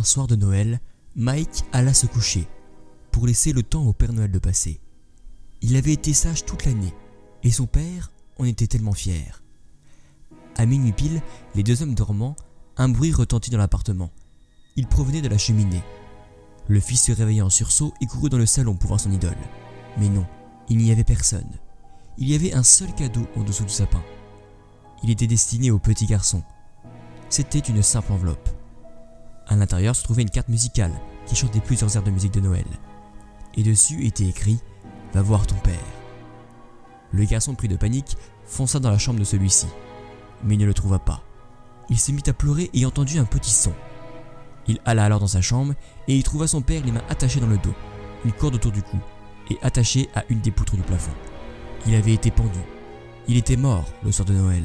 Un soir de Noël, Mike alla se coucher pour laisser le temps au Père Noël de passer. Il avait été sage toute l'année et son père en était tellement fier. À minuit pile, les deux hommes dormant, un bruit retentit dans l'appartement. Il provenait de la cheminée. Le fils se réveilla en sursaut et courut dans le salon pour voir son idole. Mais non, il n'y avait personne. Il y avait un seul cadeau en dessous du sapin. Il était destiné au petit garçon. C'était une simple enveloppe. À l'intérieur se trouvait une carte musicale qui chantait plusieurs airs de musique de Noël. Et dessus était écrit « Va voir ton père ». Le garçon, pris de panique, fonça dans la chambre de celui-ci, mais il ne le trouva pas. Il se mit à pleurer et entendit un petit son. Il alla alors dans sa chambre et y trouva son père les mains attachées dans le dos, une corde autour du cou et attachée à une des poutres du plafond. Il avait été pendu. Il était mort le soir de Noël.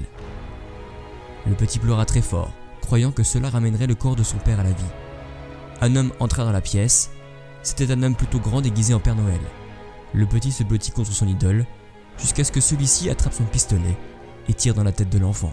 Le petit pleura très fort, croyant que cela ramènerait le corps de son père à la vie. Un homme entra dans la pièce. C'était un homme plutôt grand déguisé en Père Noël. Le petit se blottit contre son idole, jusqu'à ce que celui-ci attrape son pistolet et tire dans la tête de l'enfant.